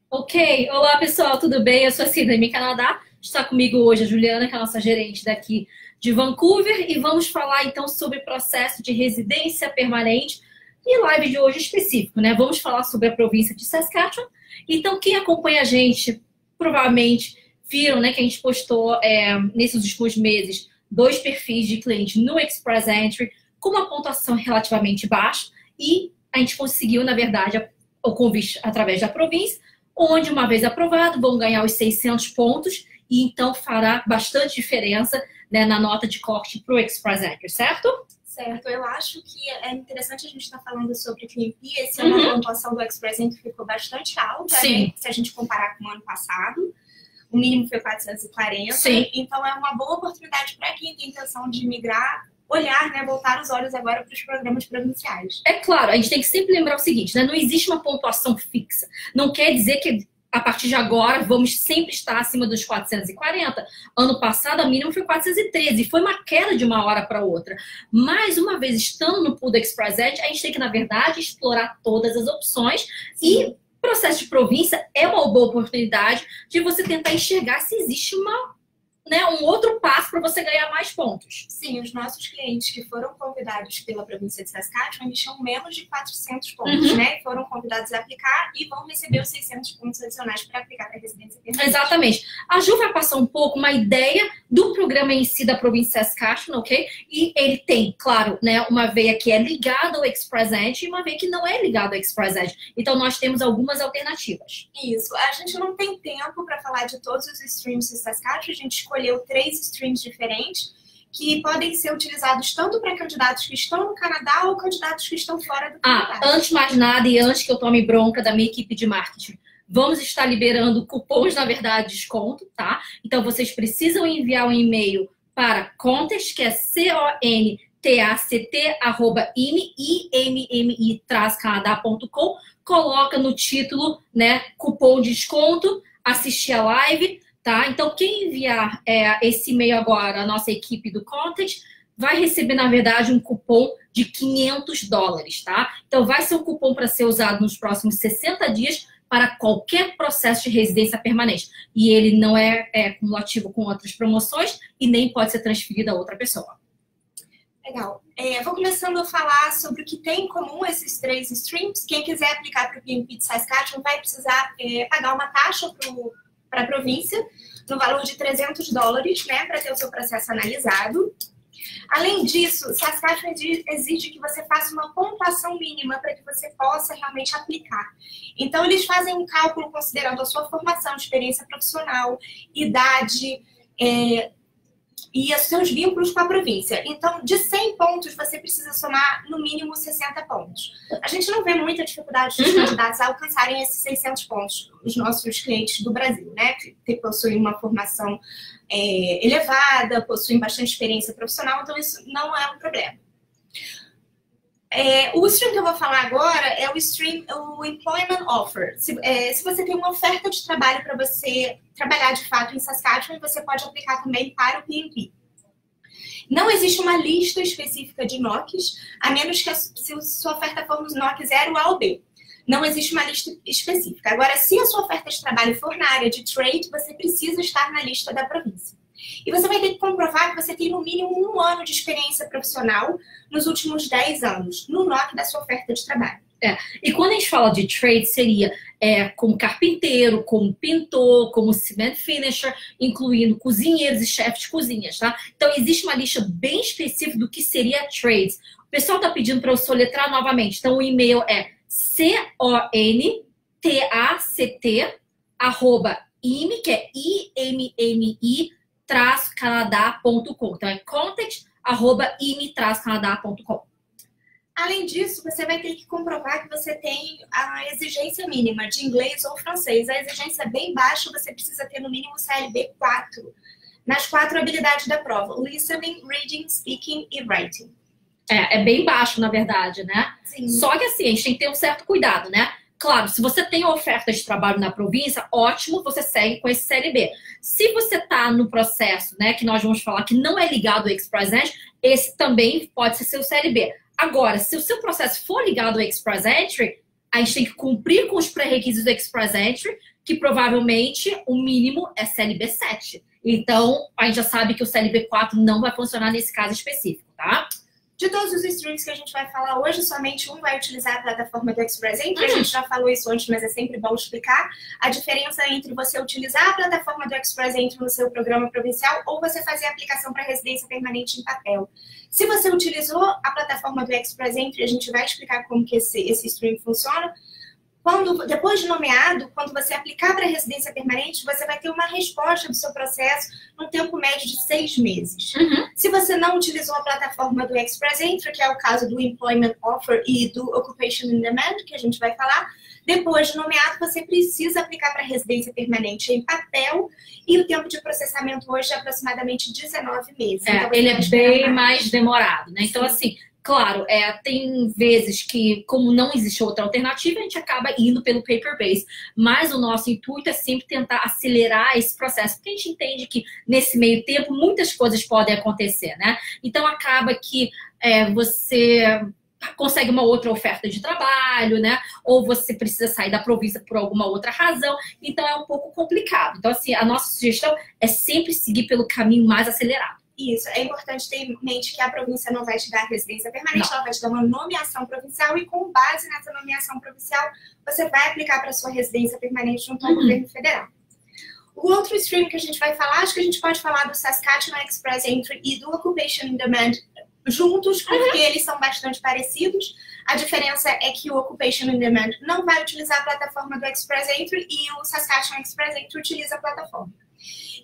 Ok, olá pessoal, tudo bem? Eu sou a Sidney Canadá. Está comigo hoje a Juliana, que é a nossa gerente daqui de Vancouver, e vamos falar então sobre processo de residência permanente e live de hoje específico, né? Vamos falar sobre a província de Saskatchewan. Então, quem acompanha a gente provavelmente viram, né, que a gente postou nesses últimos meses 2 perfis de cliente no Express Entry com uma pontuação relativamente baixa e a gente conseguiu, na verdade, o convite através da província, onde, uma vez aprovado, vão ganhar os 600 pontos e então fará bastante diferença, né, na nota de corte para o Express Entry, certo? Certo, eu acho que é interessante a gente estar falando sobre o PMP. Esse ano a pontuação do Express Entry ficou bastante alta, Sim. né? Se a gente comparar com o ano passado. O mínimo foi 440. Sim. Então é uma boa oportunidade para quem tem intenção de migrar, olhar, né, voltar os olhos agora para os programas provinciais. É claro, a gente tem que sempre lembrar o seguinte, né? Não existe uma pontuação fixa. Não quer dizer que a partir de agora vamos sempre estar acima dos 440. Ano passado, a mínima foi 413. Foi uma queda de uma hora para outra. Mas, uma vez estando no pool do Express Edge, a gente tem que, na verdade, explorar todas as opções. Sim. E processo de província é uma boa oportunidade de você tentar enxergar se existe um outro passo para você ganhar mais pontos. Sim, os nossos clientes que foram convidados pela província de Saskatchewan, eles tinham menos de 400 pontos, né? Foram convidados a aplicar e vão receber os 600 pontos adicionais para aplicar para a residência permanente. Exatamente. A Ju vai passar um pouco uma ideia do programa em si da província de Saskatchewan, ok? E ele tem, claro, né, uma veia que é ligada ao Express Entry e uma veia que não é ligada ao Express Entry. Então, nós temos algumas alternativas. Isso. A gente não tem tempo para falar de todos os streams de Saskatchewan. A gente escolheu 3 streams diferentes que podem ser utilizados tanto para candidatos que estão no Canadá ou candidatos que estão fora do Canadá. Antes de mais nada e antes que eu tome bronca da minha equipe de marketing, vamos estar liberando cupons, na verdade, de desconto, tá? Então, vocês precisam enviar um e-mail para contest, que é contact@immi-canadá.com. Coloca no título, né, cupom de desconto, assistir a live, tá? Então, quem enviar esse e-mail agora, a nossa equipe do Content, vai receber, na verdade, um cupom de $500, tá? Então, vai ser um cupom para ser usado nos próximos 60 dias para qualquer processo de residência permanente. E ele não é cumulativo com outras promoções e nem pode ser transferido a outra pessoa. Legal. Vou começando a falar sobre o que tem em comum esses 3 streams. Quem quiser aplicar para o PMP de Saskatchewan vai precisar pagar uma taxa para a província, no valor de $300, né, para ter o seu processo analisado. Além disso, Saskatchewan exige que você faça uma pontuação mínima para que você possa realmente aplicar. Então, eles fazem um cálculo considerando a sua formação, experiência profissional, idade e os seus vínculos com a província. Então, de 100 pontos, você precisa somar no mínimo 60 pontos. A gente não vê muita dificuldade dos candidatos a alcançarem esses 600 pontos, os nossos clientes do Brasil, né? Que possuem uma formação elevada, possuem bastante experiência profissional, então isso não é um problema. O stream que eu vou falar agora é o Employment Offer. Se você tem uma oferta de trabalho para você trabalhar de fato em Saskatchewan, você pode aplicar também para o PMP. Não existe uma lista específica de NOCs, a menos que se sua oferta for nos NOC 0 A ou B. Não existe uma lista específica. Agora, se a sua oferta de trabalho for na área de trade, você precisa estar na lista da província. E você vai ter que comprovar que você tem no mínimo 1 ano de experiência profissional nos últimos 10 anos, no NOC da sua oferta de trabalho. E quando a gente fala de trade, seria como carpinteiro, como pintor, como cement finisher, incluindo cozinheiros e chefes de cozinhas, tá? Então, existe uma lista bem específica do que seria trades. O pessoal tá pedindo para eu soletrar novamente. Então, o e-mail é contact@imi, que é immi-canadá.com. Então, é contact@imi-canadá.com. Além disso, você vai ter que comprovar que você tem a exigência mínima de inglês ou francês. A exigência é bem baixa, você precisa ter no mínimo CLB 4, nas 4 habilidades da prova: listening, reading, speaking e writing. É bem baixo, na verdade, né? Sim. Só que assim, a gente tem que ter um certo cuidado, né? Claro, se você tem oferta de trabalho na província, ótimo, você segue com esse CLB. Se você está no processo, né, que nós vamos falar que não é ligado ao Express Entry, esse também pode ser seu CLB. Agora, se o seu processo for ligado ao Express Entry, a gente tem que cumprir com os pré-requisitos do Express Entry, que provavelmente o mínimo é CLB 7. Então, a gente já sabe que o CLB 4 não vai funcionar nesse caso específico, tá? De todos os streams que a gente vai falar hoje, somente um vai utilizar a plataforma do Express Entry. A gente já falou isso antes, mas é sempre bom explicar a diferença entre você utilizar a plataforma do Express Entry no seu programa provincial ou você fazer a aplicação para residência permanente em papel. Se você utilizou a plataforma do Express Entry, a gente vai explicar como que esse stream funciona. Depois de nomeado, quando você aplicar para residência permanente, você vai ter uma resposta do seu processo num tempo médio de 6 meses. Se você não utilizou a plataforma do Express Entry, que é o caso do Employment Offer e do Occupation in Demand, que a gente vai falar, depois de nomeado, você precisa aplicar para residência permanente em papel e o tempo de processamento hoje é aproximadamente 19 meses. Então, ele é bem mais demorado, né? Então, assim, claro, tem vezes que, como não existe outra alternativa, a gente acaba indo pelo paper-based. Mas o nosso intuito é sempre tentar acelerar esse processo, porque a gente entende que, nesse meio tempo, muitas coisas podem acontecer, né? Então, acaba que você consegue uma outra oferta de trabalho, né? Ou você precisa sair da província por alguma outra razão. Então, é um pouco complicado. Então, assim, a nossa sugestão é sempre seguir pelo caminho mais acelerado. Isso, é importante ter em mente que a província não vai te dar residência permanente, ela vai te dar uma nomeação provincial e com base nessa nomeação provincial, você vai aplicar para sua residência permanente junto ao governo federal. O outro stream que a gente vai falar, acho que a gente pode falar do Saskatchewan Express Entry e do Occupation in Demand juntos, porque eles são bastante parecidos. A diferença é que o Occupation in Demand não vai utilizar a plataforma do Express Entry e o Saskatchewan Express Entry utiliza a plataforma.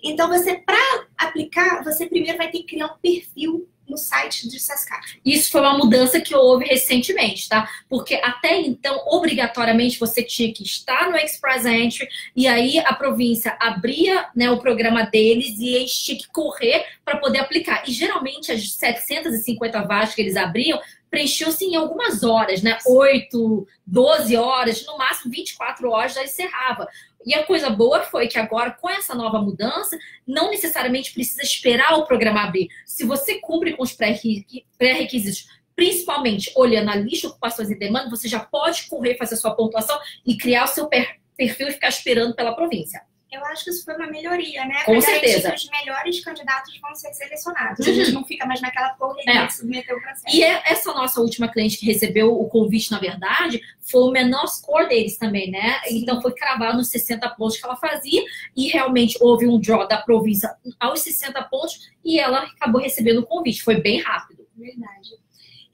Então, para aplicar, você primeiro vai ter que criar um perfil no site de Saskatchewan. Isso foi uma mudança que houve recentemente, tá? Porque até então, obrigatoriamente, você tinha que estar no Express Entry e aí a província abria, né, o programa deles e eles tinham que correr para poder aplicar. E geralmente as 750 vagas que eles abriam preenchiam-se em algumas horas, né? 8, 12 horas, no máximo 24 horas já encerrava. E a coisa boa foi que agora, com essa nova mudança, não necessariamente precisa esperar o programa abrir. Se você cumpre com os pré-requisitos, principalmente olhando a lista de ocupações e demanda, você já pode correr, fazer a sua pontuação e criar o seu perfil e ficar esperando pela província. Eu acho que isso foi uma melhoria, né? Com certeza. Os melhores candidatos vão ser selecionados. A gente não fica mais naquela correria de submeter o processo. E essa nossa última cliente que recebeu o convite, na verdade, foi o menor score deles também, né? Sim. Então foi cravado nos 60 pontos que ela fazia e realmente houve um draw da província aos 60 pontos e ela acabou recebendo o convite. Foi bem rápido. Verdade.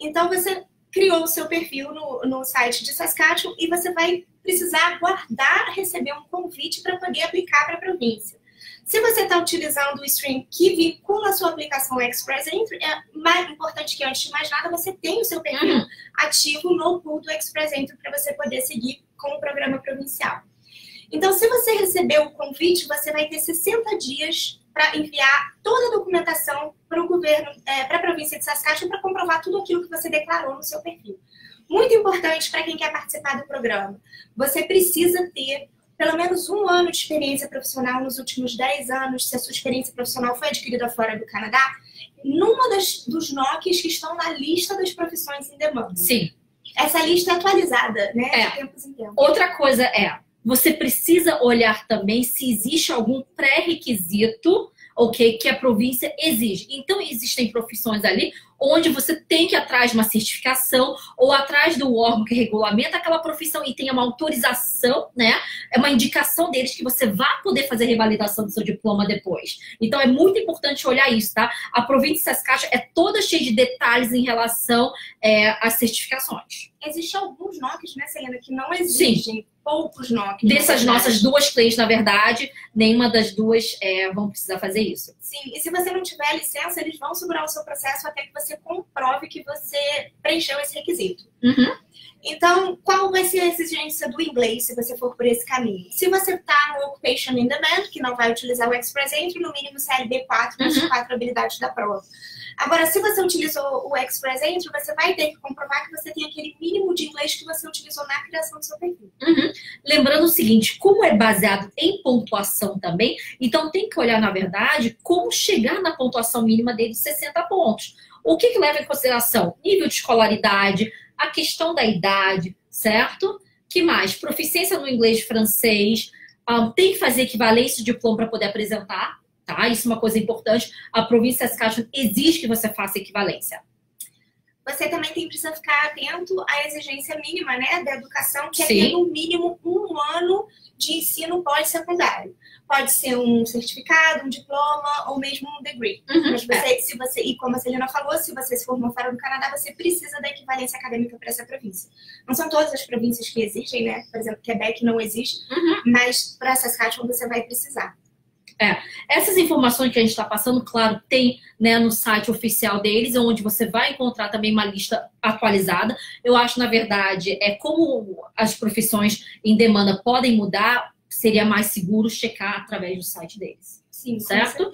Então você criou o seu perfil no site de Saskatchewan e você vai precisar aguardar receber um convite para poder aplicar para a província. Se você está utilizando o stream que vincula a sua aplicação Express Entry, é mais importante que, antes de mais nada, você tenha o seu perfil ativo no pool do Express Entry para você poder seguir com o programa provincial. Então, se você recebeu o convite, você vai ter 60 dias para enviar toda a documentação para o governo, para a província de Saskatchewan, para comprovar tudo aquilo que você declarou no seu perfil. Muito importante para quem quer participar do programa. Você precisa ter pelo menos 1 ano de experiência profissional nos últimos 10 anos, se a sua experiência profissional foi adquirida fora do Canadá, numa dos NOCs que estão na lista das profissões em demanda. Sim. Essa lista é atualizada, né? De tempos em tempos. Outra coisa você precisa olhar também se existe algum pré-requisito, ok, que a província exige. Então, existem profissões ali onde você tem que ir atrás de uma certificação ou atrás do órgão que regulamenta aquela profissão e tenha uma autorização, né? É uma indicação deles que você vai poder fazer revalidação do seu diploma depois. Então, é muito importante olhar isso, tá? A província de Saskatchewan é toda cheia de detalhes em relação às certificações. Existem alguns NOCs, né, Selena, que não exigem. Sim. Poucos NOCs. Dessas nossas 2 clientes, na verdade, nenhuma das 2 vão precisar fazer isso. Sim, e se você não tiver licença, eles vão segurar o seu processo até que você comprove que você preencheu esse requisito. Então, qual vai ser a exigência do inglês se você for por esse caminho? Se você está no Occupation in Demand, que não vai utilizar o Express Entry, no mínimo CLB 4, as 4 habilidades da prova. Agora, se você utilizou o Express Entry, você vai ter que comprovar que você tem aquele mínimo de inglês que você utilizou na criação do seu perfil. Lembrando o seguinte, como é baseado em pontuação também, então tem que olhar, na verdade, como chegar na pontuação mínima dele de 60 pontos. O que leva em consideração? Nível de escolaridade, a questão da idade, certo? Que mais? Proficiência no inglês e francês, tem que fazer equivalência de diploma para poder apresentar, tá? Isso é uma coisa importante. A província de Saskatchewan exige que você faça equivalência. Você também precisa ficar atento à exigência mínima, né, da educação, que é Sim. ter no mínimo 1 ano de ensino pós-secundário. Pode ser um certificado, um diploma ou mesmo um degree. Mas você, e como a Celina falou, se você se formou fora do Canadá, você precisa da equivalência acadêmica para essa província. Não são todas as províncias que exigem, né? Por exemplo, Quebec não existe, mas para Saskatchewan você vai precisar. Essas informações que a gente está passando, claro, tem, né, no site oficial deles, onde você vai encontrar também uma lista atualizada. Eu acho, na verdade, como as profissões em demanda podem mudar, seria mais seguro checar através do site deles. Sim, certo?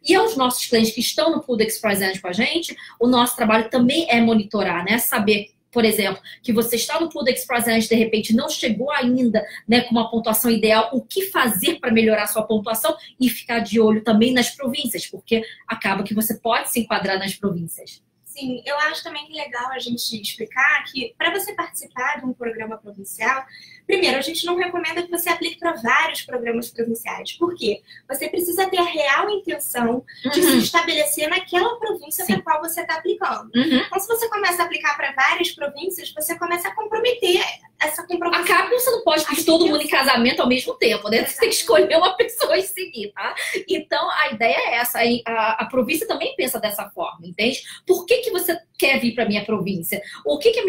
E aos nossos clientes que estão no Pool Express com a gente, o nosso trabalho também é monitorar, né? Saber, por exemplo, que você está no Pool Express de repente não chegou ainda, né, com uma pontuação ideal, o que fazer para melhorar a sua pontuação e ficar de olho também nas províncias, porque acaba que você pode se enquadrar nas províncias. Sim, eu acho também que é legal a gente explicar que para você participar de um programa provincial, primeiro, a gente não recomenda que você aplique para vários programas provinciais. Por quê? Você precisa ter a real intenção de se estabelecer naquela província para a qual você está aplicando. Então, se você começa a aplicar para várias províncias, você começa a comprometer essa comprovação. Acaba que você não pode pedir todo mundo em casamento ao mesmo tempo, né? Você tem que escolher uma pessoa e seguir, tá? Então, a ideia é essa. A província também pensa dessa forma, entende? Por que você quer vir para minha província? O que a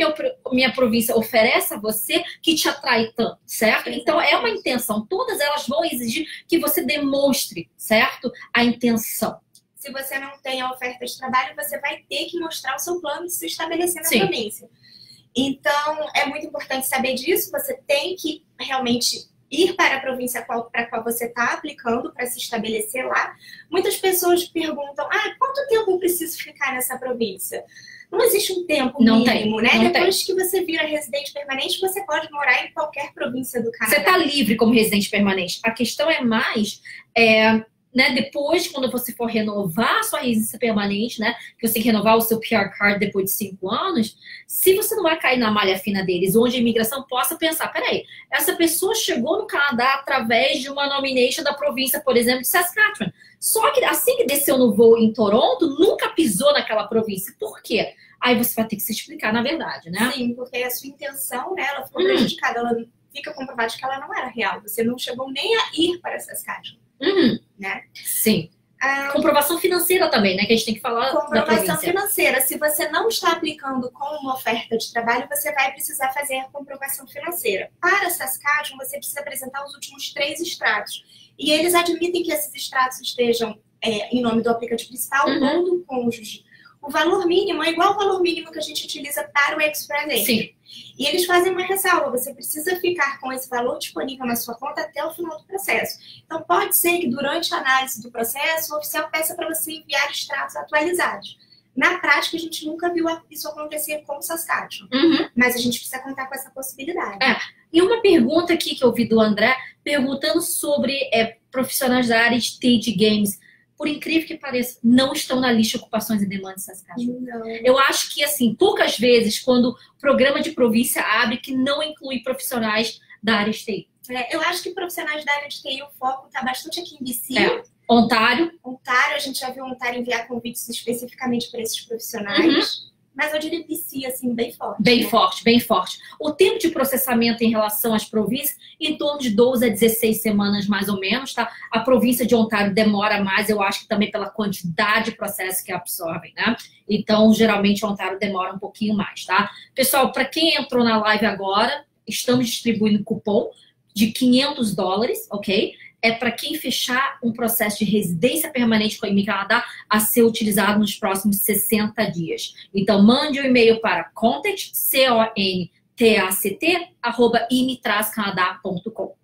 minha província oferece a você que te atrai tanto, certo? Então, é uma intenção. Todas elas vão exigir que você demonstre, certo? A intenção. Se você não tem a oferta de trabalho, você vai ter que mostrar o seu plano de se estabelecer na província. Então, é muito importante saber disso. Você tem que realmente ir para a província para a qual você está aplicando para se estabelecer lá. Muitas pessoas perguntam, quanto tempo eu preciso ficar nessa província? Não existe um tempo mínimo, né? Depois que você vira residente permanente, você pode morar em qualquer província do Canadá. Você está livre como residente permanente. A questão é mais... né, depois, quando você for renovar a sua residência permanente, né, que você tem que renovar o seu PR Card depois de 5 anos, se você não vai cair na malha fina deles, onde a imigração possa pensar, peraí, essa pessoa chegou no Canadá através de uma nomination da província, por exemplo, de Saskatchewan. Só que assim que desceu no voo em Toronto, nunca pisou naquela província. Por quê? Aí você vai ter que se explicar, na verdade, né? Sim, porque a sua intenção, né, ela ficou prejudicada, ela fica comprovada que ela não era real. Você não chegou nem a ir para Saskatchewan. Né? Sim. Comprovação financeira também, né? Que a gente tem que falar da província. Comprovação financeira. Se você não está aplicando com uma oferta de trabalho, você vai precisar fazer a comprovação financeira. Para Saskatchewan, você precisa apresentar os últimos 3 extratos. E eles admitem que esses extratos estejam em nome do aplicante principal ou do cônjuge. O valor mínimo é igual ao valor mínimo que a gente utiliza para o Express Entry. Sim. E eles fazem uma ressalva, você precisa ficar com esse valor disponível na sua conta até o final do processo. Então, pode ser que durante a análise do processo, o oficial peça para você enviar extratos atualizados. Na prática, a gente nunca viu isso acontecer com o Saskatchewan. Mas a gente precisa contar com essa possibilidade. E uma pergunta aqui que eu vi do André, perguntando sobre profissionais da área de stage games. Por incrível que pareça, não estão na lista de ocupações e demandas de Saskatchewan. Eu acho que, assim, poucas vezes, quando o programa de província abre, que não inclui profissionais da área de TI. Eu acho que profissionais da área de TI, o foco está bastante aqui em BC. Ontário, a gente já viu Ontário enviar convites especificamente para esses profissionais. Mas eu diria BC, assim, bem forte. Bem forte. O tempo de processamento em relação às províncias, em torno de 12 a 16 semanas, mais ou menos, tá? A província de Ontário demora mais, eu acho que também pela quantidade de processos que absorvem, né? Então, geralmente, Ontário demora um pouquinho mais, tá? Pessoal, para quem entrou na live agora, estamos distribuindo cupom de $500, ok? É para quem fechar um processo de residência permanente com a IMI Canadá a ser utilizado nos próximos 60 dias. Então, mande um e-mail para contact, contact@imi-canadá.com.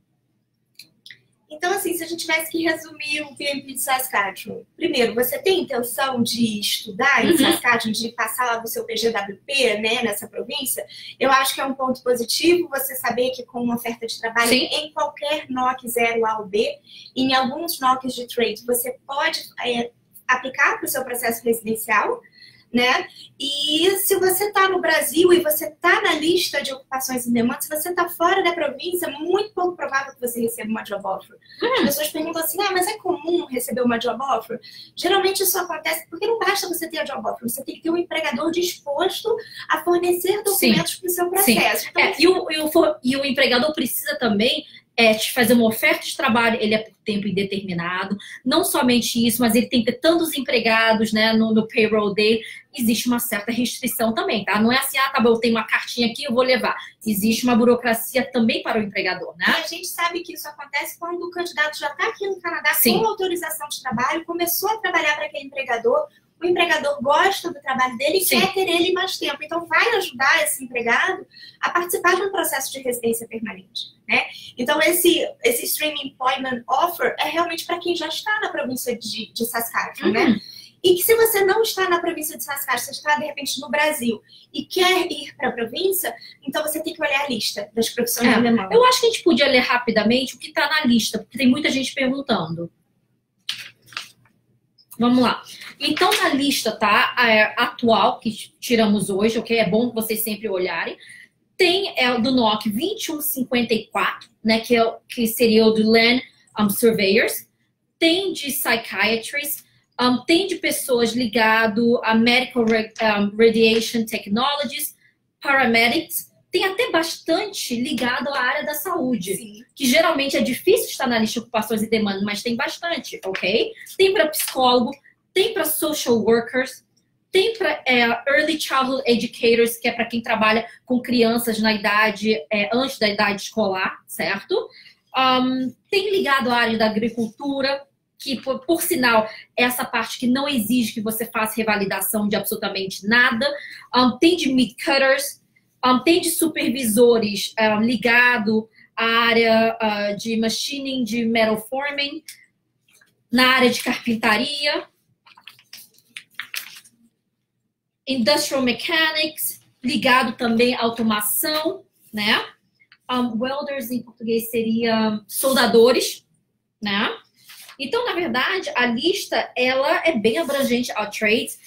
Então, assim, se a gente tivesse que resumir o PMP de Saskatchewan, primeiro, você tem intenção de estudar em Saskatchewan, de passar o seu PGWP, né, nessa província? Eu acho que é um ponto positivo você saber que com uma oferta de trabalho em qualquer NOC 0A ou B, em alguns NOCs de trade, você pode aplicar para o seu processo residencial. né? E se você está no Brasil e você está na lista de ocupações em demanda, se você está fora da província, é muito pouco provável que você receba uma job offer. As pessoas perguntam assim, mas é comum receber uma job offer? Geralmente isso acontece porque não basta você ter a job offer, você tem que ter um empregador disposto a fornecer documentos para o seu processo. Então, e o empregador precisa também te fazer uma oferta de trabalho, ele é por tempo indeterminado. Não somente isso, mas ele tem que ter tantos empregados, né, no payroll dele. Existe uma certa restrição também, tá? Não é assim, tá bom, eu tenho uma cartinha aqui, eu vou levar. Existe uma burocracia também para o empregador, né? E a gente sabe que isso acontece quando o candidato já está aqui no Canadá com autorização de trabalho, começou a trabalhar para aquele empregador, o empregador gosta do trabalho dele e quer ter ele mais tempo. Então, vai ajudar esse empregado a participar de um processo de residência permanente, né? Então, esse Stream Employment Offer é realmente para quem já está na província de Saskatchewan, né? E que se você não está na província de Saskatchewan, você está, de repente, no Brasil e quer ir para a província, então você tem que olhar a lista das profissões de demanda. Eu acho que a gente podia ler rapidamente o que está na lista, porque tem muita gente perguntando. Vamos lá. Então, na lista, tá? Atual, que tiramos hoje, ok? É bom vocês sempre olharem. Tem do NOC 2154, né? Que seria o do Land Surveyors. Tem de Psychiatrists. Tem de pessoas ligado a Medical Radiation Technologies, Paramedics. Tem até bastante ligado à área da saúde. Sim. Que geralmente é difícil estar na lista de ocupações e demanda, mas tem bastante, ok? Tem para psicólogo, tem para social workers, tem para early childhood educators, que é para quem trabalha com crianças na idade, antes da idade escolar, certo? Tem ligado à área da agricultura, que, por sinal, é essa parte que não exige que você faça revalidação de absolutamente nada. Tem de meat cutters, tem de supervisores ligado à área de machining, de metal forming, na área de carpintaria, industrial mechanics, ligado também à automação, né? Welders em português seria soldadores, né? Então, na verdade, a lista, ela é bem abrangente ao trades.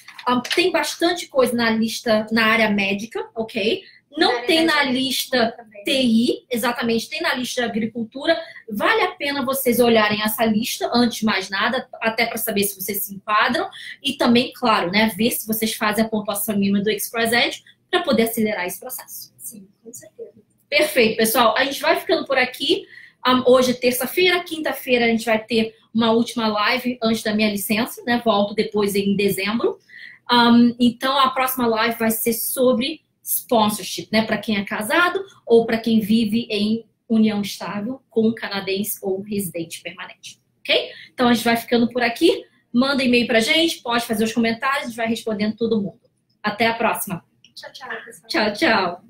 Tem bastante coisa na lista na área médica, ok? Não tem na lista TI, exatamente, tem na lista de agricultura. Vale a pena vocês olharem essa lista, antes de mais nada, até para saber se vocês se enquadram. E também, claro, né, ver se vocês fazem a pontuação mínima do Express Edge para poder acelerar esse processo. Sim, com certeza. Perfeito, pessoal. A gente vai ficando por aqui. Hoje é terça-feira, quinta-feira a gente vai ter uma última live antes da minha licença, né? Volto depois em dezembro. Então, a próxima live vai ser sobre sponsorship, né? Para quem é casado ou para quem vive em união estável com um canadense ou residente permanente, ok? Então, a gente vai ficando por aqui. Manda e-mail pra gente, pode fazer os comentários, a gente vai respondendo todo mundo. Até a próxima. Tchau, tchau, pessoal. Tchau, tchau.